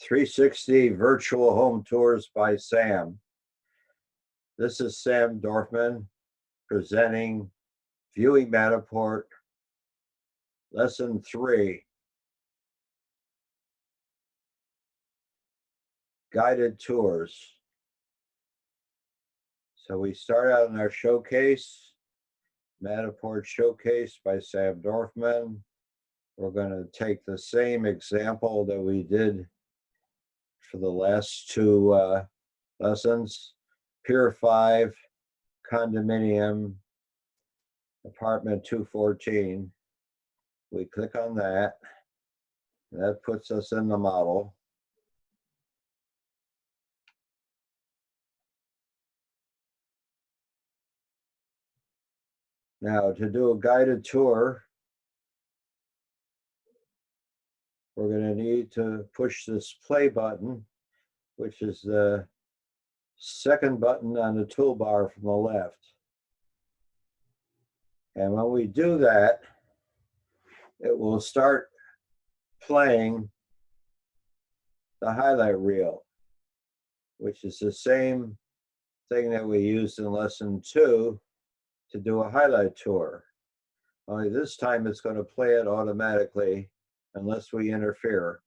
360 Virtual Home Tours by Sam. This is Sam Dorfman presenting Viewing Matterport, Lesson 3, Guided Tours. So we start out in our showcase, Matterport Showcase by Sam Dorfman. We're going to take the same example that we did for the last two lessons. Pier 5, condominium, apartment 214. We click on that. That puts us in the model. Now, to do a guided tour, we're going to need to push this play button, which is the second button on the toolbar from the left. And when we do that, it will start playing the highlight reel, which is the same thing that we used in lesson 2 to do a highlight tour. Only this time it's going to play it automatically unless we interfere.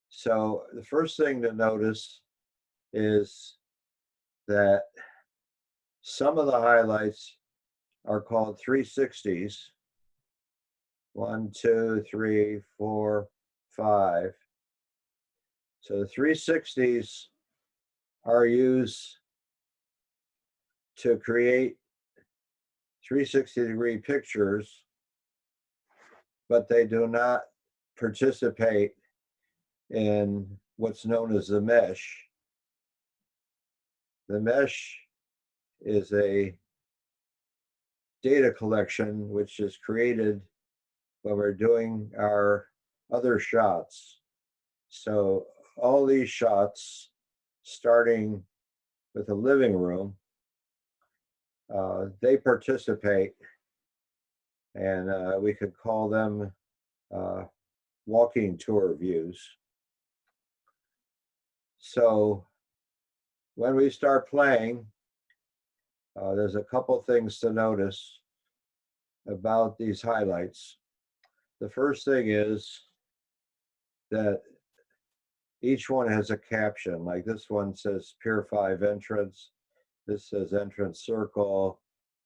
So the first thing to notice is that some of the highlights are called 360s. 1, 2, 3, 4, 5. So the 360s are used to create 360-degree pictures, but they do not participate in what's known as the mesh. The mesh is a data collection which is created when we're doing our other shots. So all these shots, starting with the living room, they participate, and we could call them walking tour views. So when we start playing, there's a couple things to notice about these highlights. The first thing is that each one has a caption, like this one says Pier 5 entrance, this says entrance circle,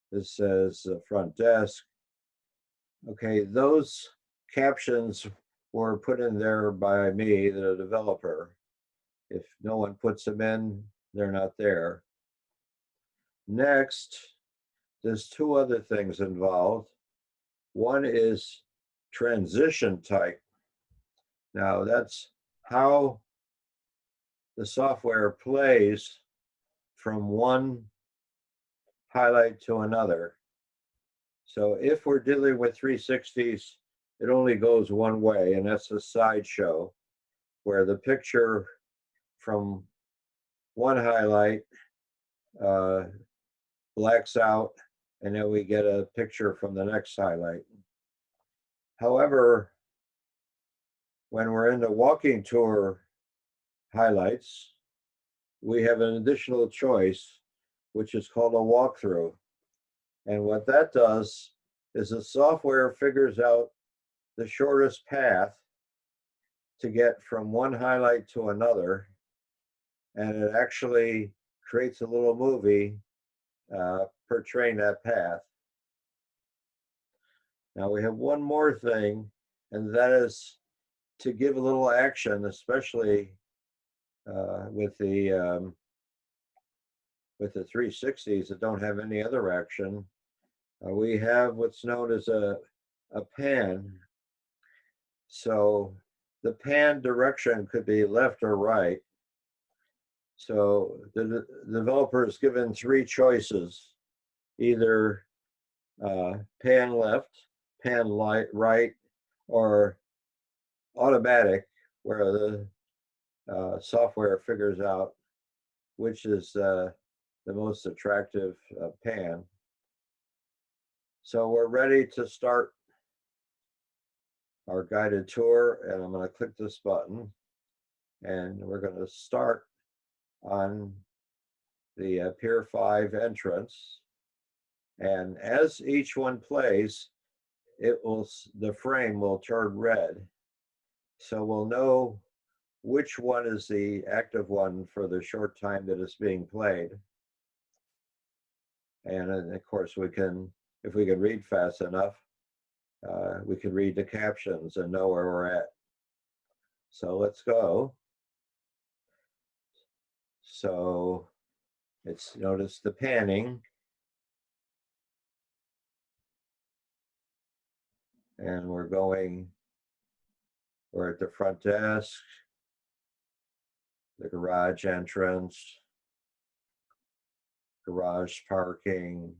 this says front desk. Okay, those captions were put in there by me, the developer. If no one puts them in, they're not there. Next, there's two other things involved. One is transition type. Now, that's how the software plays from one highlight to another. So if we're dealing with 360s, it only goes one way, and that's a sideshow, where the picture from one highlight blacks out, and then we get a picture from the next highlight. However, when we're in the walking tour highlights, we have an additional choice, which is called a walkthrough. And what that does is the software figures out the shortest path to get from one highlight to another, and it actually creates a little movie portraying that path. Now we have one more thing, and that is to give a little action, especially with the 360s that don't have any other action. We have what's known as a pan. So the pan direction could be left or right. So the developer is given three choices: either pan left, pan right, or automatic, where the software figures out which is the most attractive pan. So we're ready to start our guided tour, and I'm going to click this button. And we're going to start on the Pier 5 entrance. And as each one plays, the frame will turn red. So we'll know which one is the active one for the short time that it's being played. And of course, if we can read fast enough, we can read the captions and know where we're at. So let's go. So notice the panning. And we're at the front desk, the garage entrance, garage parking.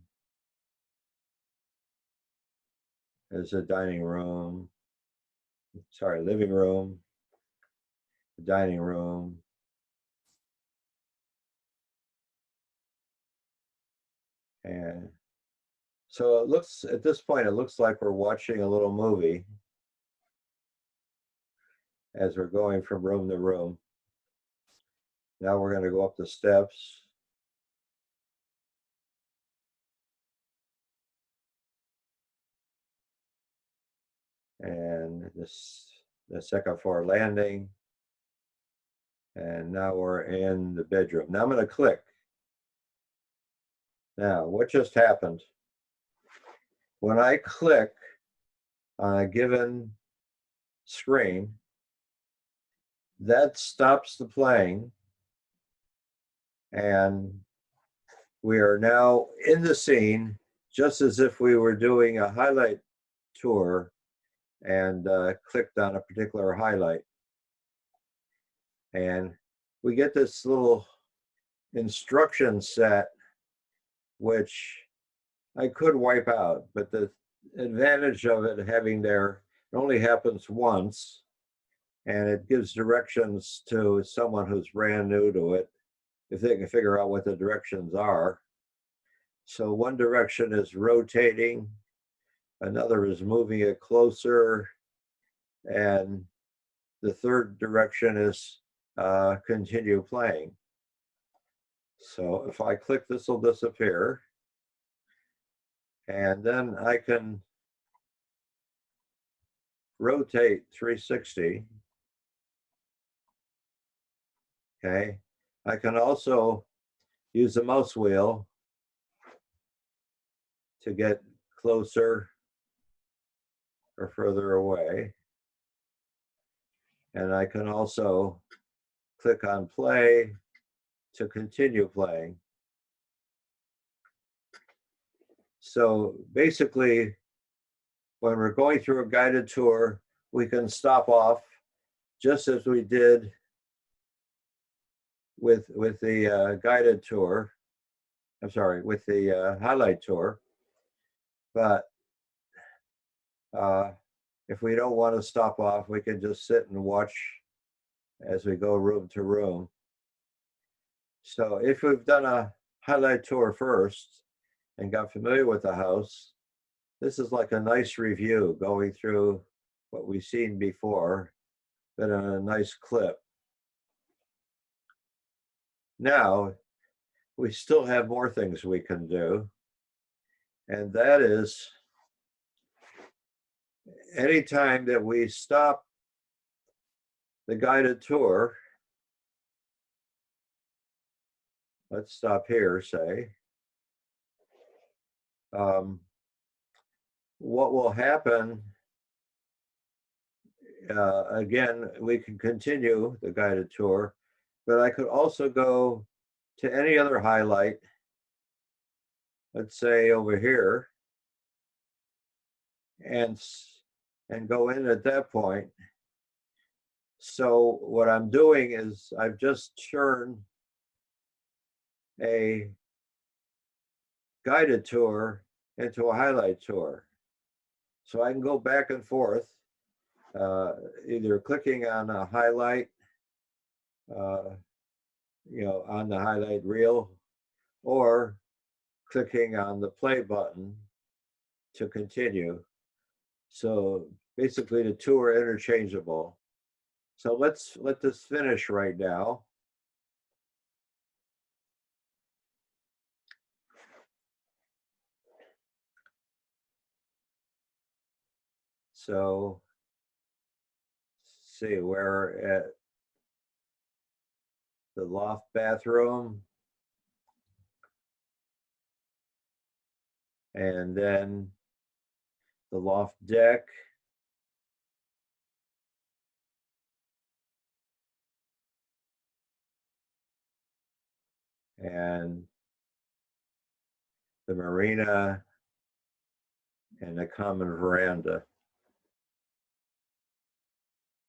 There's a living room, dining room. And so at this point, it looks like we're watching a little movie as we're going from room to room. Now we're going to go up the steps. And the second floor landing. And now we're in the bedroom. Now I'm going to click. Now, what just happened? When I click on a given screen, that stops the playing, and we are now in the scene just as if we were doing a highlight tour and clicked on a particular highlight. And we get this little instruction set, which I could wipe out, but the advantage of it having there, it only happens once, and it gives directions to someone who's brand new to it, if they can figure out what the directions are. So one direction is rotating, another is moving it closer, and the third direction is continue playing. So if I click, this will disappear. And then I can rotate 360. Okay. I can also use the mouse wheel to get closer or further away. And I can also click on play to continue playing. So basically, when we're going through a guided tour, we can stop off just as we did with the guided tour. I'm sorry, with the highlight tour. But if we don't want to stop off, we can just sit and watch as we go room to room. So if we've done a highlight tour first and got familiar with the house, this is like a nice review going through what we've seen before, but in a nice clip. Now, we still have more things we can do, and that is anytime that we stop the guided tour, let's stop here, say, what will happen, again, we can continue the guided tour, but I could also go to any other highlight, let's say over here, and go in at that point. So what I'm doing is I've just turned a guided tour into a highlight tour. So I can go back and forth, either clicking on a highlight, on the highlight reel, or clicking on the play button to continue. So basically the two are interchangeable. So let's let this finish right now. So see, we're at the loft bathroom, and then the loft deck, and the marina, and the common veranda.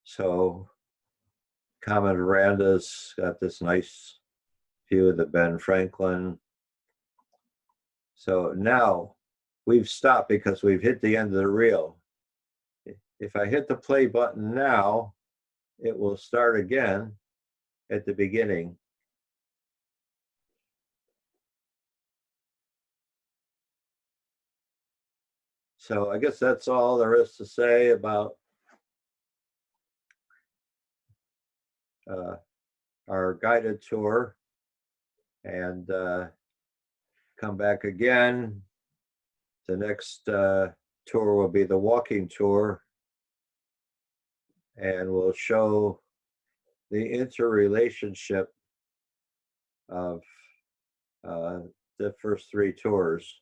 So common veranda's got this nice view of the Ben Franklin. So now we've stopped because we've hit the end of the reel. If I hit the play button now, it will start again at the beginning. So I guess that's all there is to say about our guided tour, and come back again. The next tour will be the walking tour, and we'll show the interrelationship of the first 3 tours.